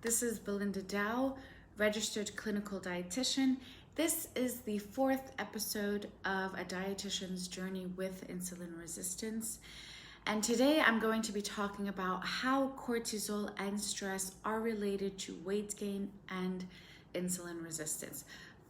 This is Belinda Dow, registered clinical dietitian. This is the 4th episode of a dietitian's journey with insulin resistance. And today I'm going to be talking about how cortisol and stress are related to weight gain and insulin resistance.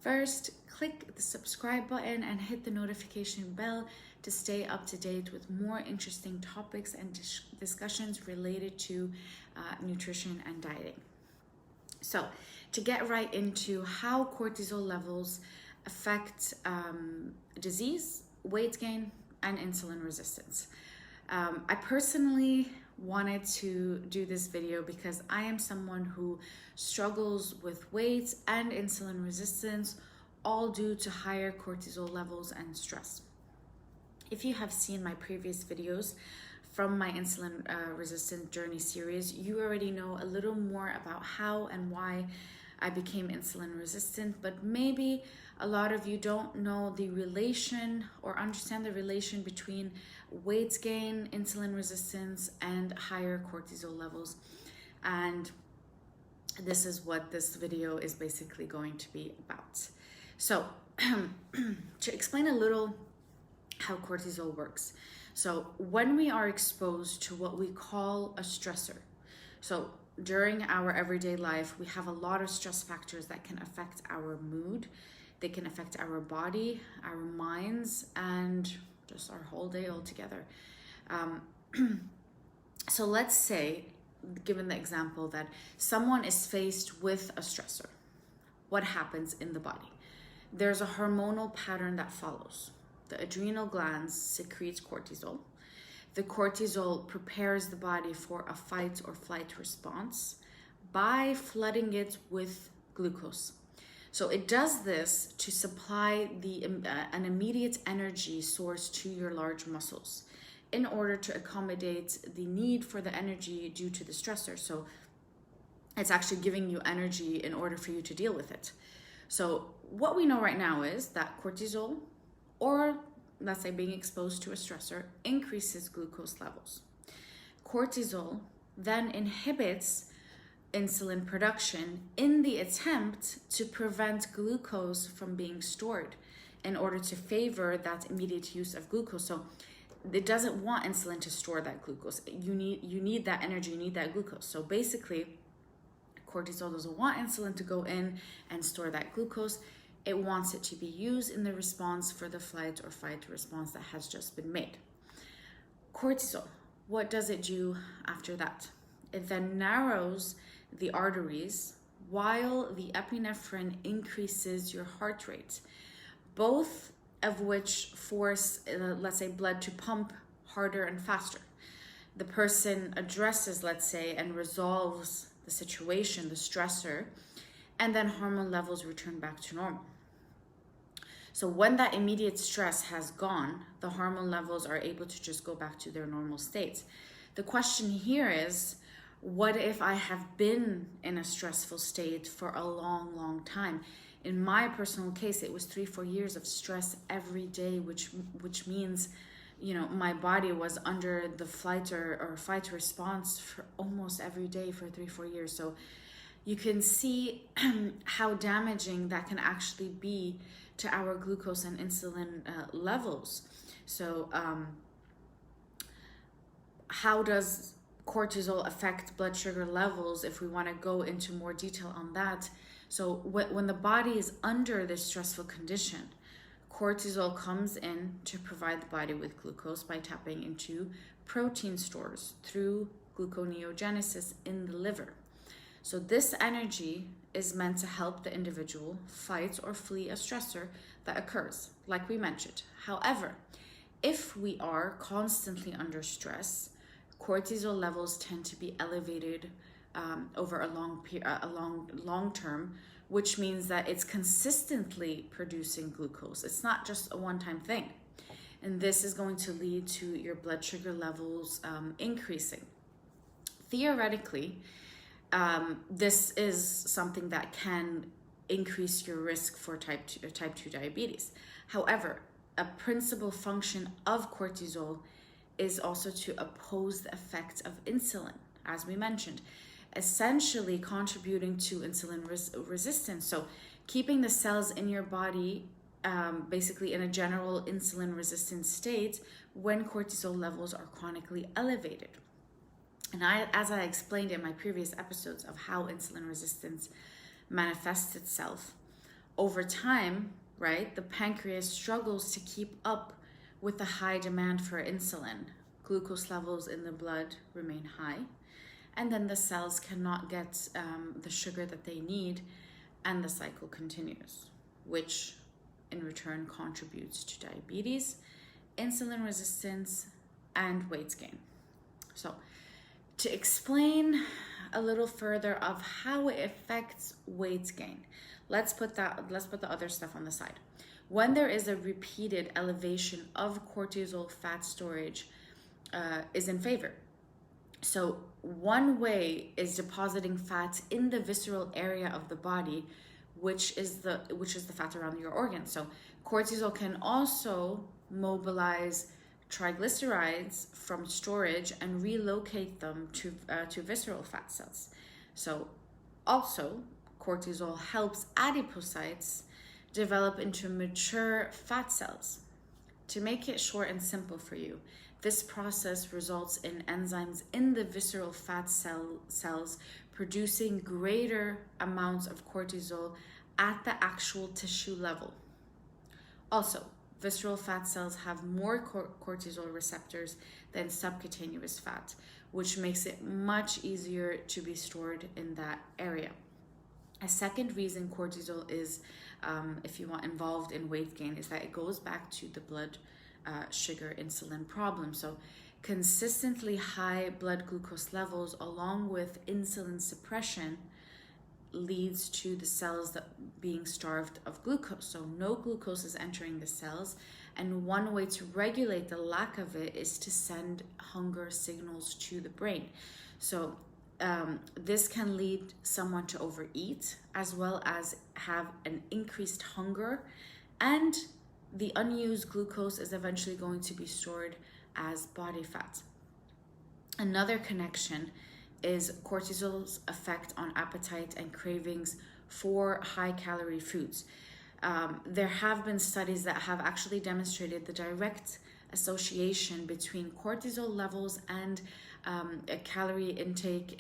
First, click the subscribe button and hit the notification bell to stay up to date with more interesting topics and discussions related to nutrition and dieting. So, to get right into how cortisol levels affect disease, weight gain, and insulin resistance. I personally wanted to do this video because I am someone who struggles with weight and insulin resistance, all due to higher cortisol levels and stress. If you have seen my previous videos from my insulin resistant journey series, you already know a little more about how and why I became insulin resistant, but maybe a lot of you don't know the relation or understand the relation between weight gain, insulin resistance, and higher cortisol levels. And this is what this video is basically going to be about. So to explain a little how cortisol works. So when we are exposed to what we call a stressor, so during our everyday life, we have a lot of stress factors that can affect our mood. They can affect our body, our minds, and just our whole day altogether. So let's say, given the example that someone is faced with a stressor, what happens in the body? There's a hormonal pattern that follows. The adrenal glands secrete cortisol. The cortisol prepares the body for a fight or flight response by flooding it with glucose. So it does this to supply an immediate energy source to your large muscles in order to accommodate the need for the energy due to the stressor. So it's actually giving you energy in order for you to deal with it. So what we know right now is that cortisol, or let's say being exposed to a stressor, increases glucose levels. Cortisol then inhibits insulin production in the attempt to prevent glucose from being stored in order to favor that immediate use of glucose. So it doesn't want insulin to store that glucose. You need that energy, you need that glucose. So basically, cortisol doesn't want insulin to go in and store that glucose. It wants it to be used in the response for the flight or fight response that has just been made. Cortisol, what does it do after that? It then narrows the arteries while the epinephrine increases your heart rate, both of which force, let's say, blood to pump harder and faster. The person addresses, let's say, and resolves the situation, the stressor, and then hormone levels return back to normal. So when that immediate stress has gone, the hormone levels are able to just go back to their normal state. The question here is, what if I have been in a stressful state for a long, long time? In my personal case, it was 3-4 years of stress every day, which means, my body was under the flight or fight response for almost every day for 3-4 years. So you can see how damaging that can actually be to our glucose and insulin levels. So how does cortisol affect blood sugar levels, if we want to go into more detail on that? So when the body is under this stressful condition, cortisol comes in to provide the body with glucose by tapping into protein stores through gluconeogenesis in the liver. So this energy is meant to help the individual fight or flee a stressor that occurs, like we mentioned. However, if we are constantly under stress, cortisol levels tend to be elevated over a long term, which means that it's consistently producing glucose. It's not just a one-time thing. And this is going to lead to your blood sugar levels increasing. Theoretically, this is something that can increase your risk for type 2 diabetes. However, a principal function of cortisol is also to oppose the effects of insulin, as we mentioned. essentially contributing to insulin resistance. So keeping the cells in your body basically in a general insulin resistant state when cortisol levels are chronically elevated. And as I explained in my previous episodes of how insulin resistance manifests itself, over time, right, the pancreas struggles to keep up with the high demand for insulin. Glucose levels in the blood remain high, and then the cells cannot get the sugar that they need, and the cycle continues, which in return contributes to diabetes, insulin resistance, and weight gain. So to explain a little further of how it affects weight gain, let's put the other stuff on the side. When there is a repeated elevation of cortisol, fat storage is in favor. So one way is depositing fat in the visceral area of the body, which is the fat around your organs. So cortisol can also mobilize triglycerides from storage and relocate them to visceral fat cells. So also cortisol helps adipocytes develop into mature fat cells. To make it short and simple for you, this process results in enzymes in the visceral fat cells producing greater amounts of cortisol at the actual tissue level. Also, visceral fat cells have more cortisol receptors than subcutaneous fat, which makes it much easier to be stored in that area. A second reason cortisol is, if you want, involved in weight gain is that it goes back to the blood sugar insulin problem. So consistently high blood glucose levels along with insulin suppression leads to the cells that being starved of glucose. So no glucose is entering the cells, and one way to regulate the lack of it is to send hunger signals to the brain. So this can lead someone to overeat as well as have an increased hunger, and the unused glucose is eventually going to be stored as body fat. Another connection is cortisol's effect on appetite and cravings for high-calorie foods. There have been studies that have actually demonstrated the direct association between cortisol levels and a calorie intake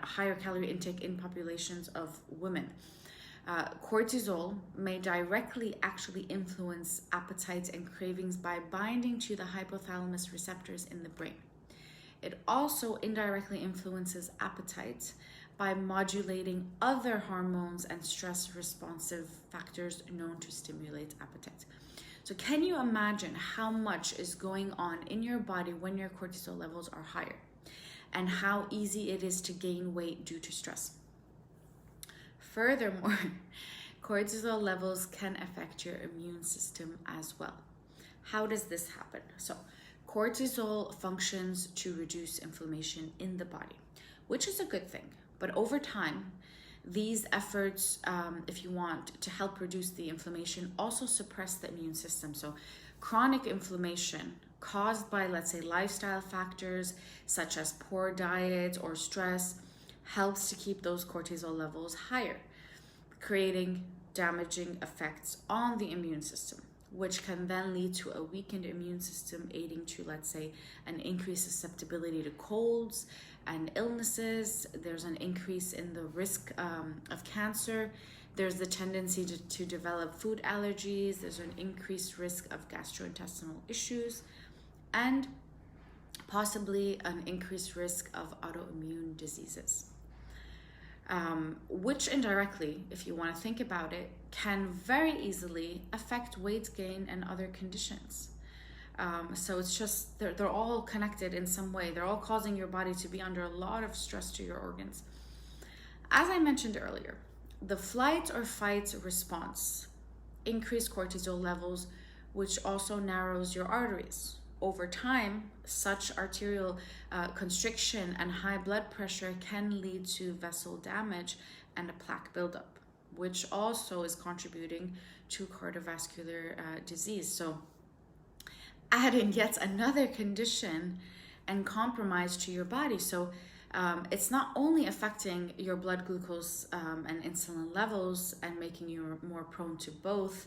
higher calorie intake in populations of women. Cortisol may directly actually influence appetite and cravings by binding to the hypothalamus receptors in the brain. It also indirectly influences appetite by modulating other hormones and stress responsive factors known to stimulate appetite. So can you imagine how much is going on in your body when your cortisol levels are higher, and how easy it is to gain weight due to stress? Furthermore, cortisol levels can affect your immune system as well. How does this happen? So cortisol functions to reduce inflammation in the body, which is a good thing. But over time, these efforts, if you want, to help reduce the inflammation, also suppress the immune system. So chronic inflammation caused by, let's say, lifestyle factors such as poor diet or stress helps to keep those cortisol levels higher, creating damaging effects on the immune system, which can then lead to a weakened immune system, aiding to, let's say, an increased susceptibility to colds and illnesses. There's an increase in the risk of cancer. There's the tendency to develop food allergies. There's an increased risk of gastrointestinal issues, and possibly an increased risk of autoimmune diseases. Which indirectly, if you want to think about it, can very easily affect weight gain and other conditions. So it's just, they're all connected in some way. They're all causing your body to be under a lot of stress to your organs. As I mentioned earlier, the flight or fight response increase cortisol levels, which also narrows your arteries. Over time, such arterial constriction and high blood pressure can lead to vessel damage and a plaque buildup, which also is contributing to cardiovascular disease. So adding yet another condition and compromise to your body. So It's not only affecting your blood glucose and insulin levels and making you more prone to both,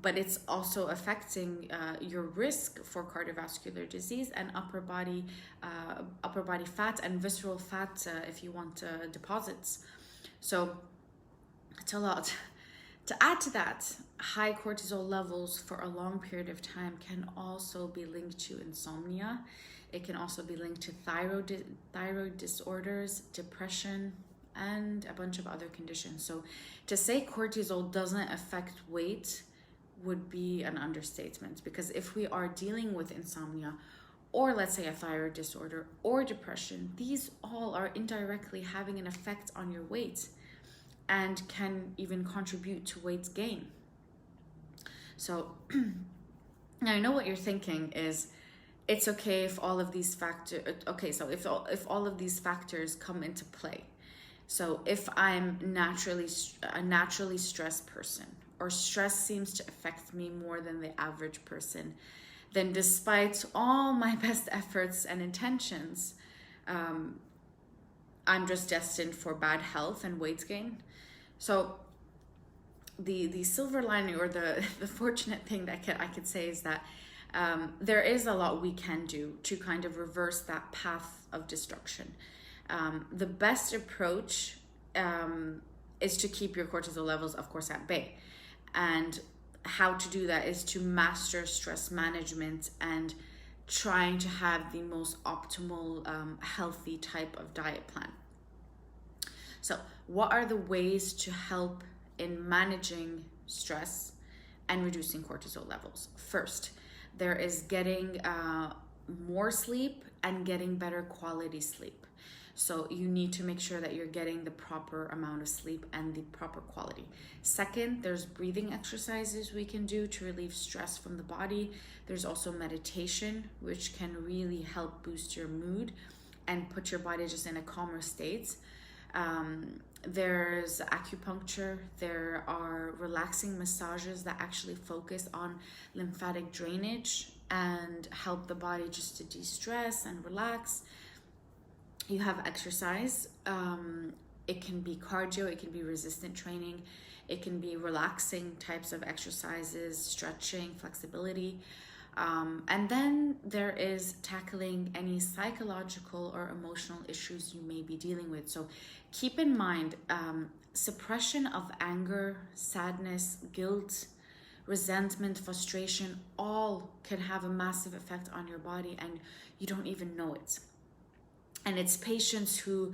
but it's also affecting your risk for cardiovascular disease and upper body fat and visceral fat, if you want, deposits. So it's a lot. To add to that, high cortisol levels for a long period of time can also be linked to insomnia. It can also be linked to thyroid disorders, depression, and a bunch of other conditions. So to say cortisol doesn't affect weight would be an understatement, because if we are dealing with insomnia, or let's say a thyroid disorder or depression, these all are indirectly having an effect on your weight and can even contribute to weight gain. So now I know what you're thinking is, it's okay if all of these factors, if all of these factors come into play. So if I'm a naturally stressed person, or stress seems to affect me more than the average person, then despite all my best efforts and intentions, I'm just destined for bad health and weight gain. So the silver lining, or the fortunate thing that I could say, is that there is a lot we can do to kind of reverse that path of destruction. The best approach is to keep your cortisol levels, of course, at bay. And how to do that is to master stress management and trying to have the most optimal, healthy type of diet plan. So what are the ways to help in managing stress and reducing cortisol levels? First, there is getting more sleep and getting better quality sleep. So you need to make sure that you're getting the proper amount of sleep and the proper quality. Second, there's breathing exercises we can do to relieve stress from the body. There's also meditation, which can really help boost your mood and put your body just in a calmer state. There's acupuncture. There are relaxing massages that actually focus on lymphatic drainage and help the body just to de-stress and relax. You have exercise. It can be cardio, it can be resistant training, it can be relaxing types of exercises, stretching, flexibility. And then there is tackling any psychological or emotional issues you may be dealing with. So keep in mind, suppression of anger, sadness, guilt, resentment, frustration, all can have a massive effect on your body and you don't even know it. And it's patients who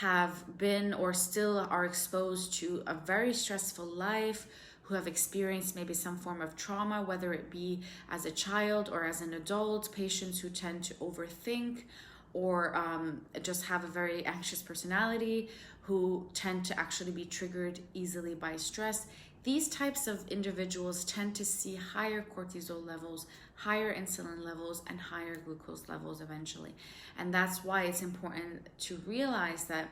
have been or still are exposed to a very stressful life, who have experienced maybe some form of trauma, whether it be as a child or as an adult, patients who tend to overthink or just have a very anxious personality, who tend to actually be triggered easily by stress. These types of individuals tend to see higher cortisol levels, higher insulin levels, and higher glucose levels eventually. And that's why it's important to realize that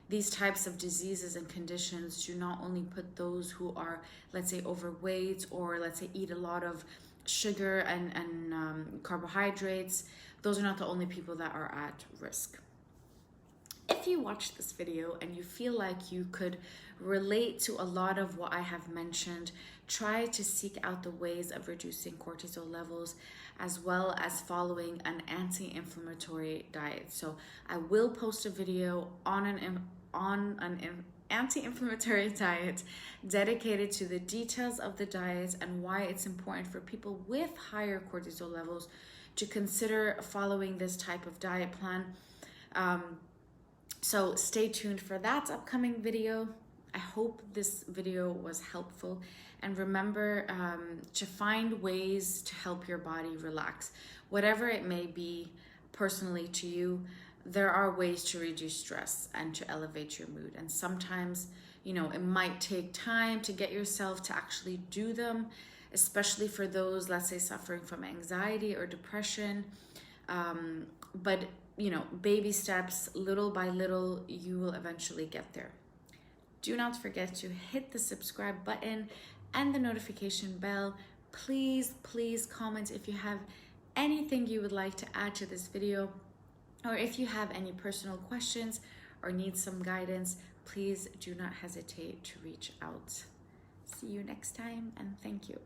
these types of diseases and conditions do not only put those who are, let's say, overweight or let's say eat a lot of sugar and carbohydrates. Those are not the only people that are at risk. If you watch this video and you feel like you could relate to a lot of what I have mentioned, try to seek out the ways of reducing cortisol levels, as well as following an anti-inflammatory diet. So I will post a video on an anti-inflammatory diet dedicated to the details of the diet and why it's important for people with higher cortisol levels to consider following this type of diet plan. So stay tuned for that upcoming video. I hope this video was helpful, and remember to find ways to help your body relax. Whatever it may be personally to you, there are ways to reduce stress and to elevate your mood. And sometimes, you know, it might take time to get yourself to actually do them, especially for those, let's say, suffering from anxiety or depression. But you know, baby steps, little by little, you will eventually get there. Do not forget to hit the subscribe button and the notification bell. Please comment if you have anything you would like to add to this video. Or if you have any personal questions or need some guidance, please do not hesitate to reach out. See you next time, and thank you.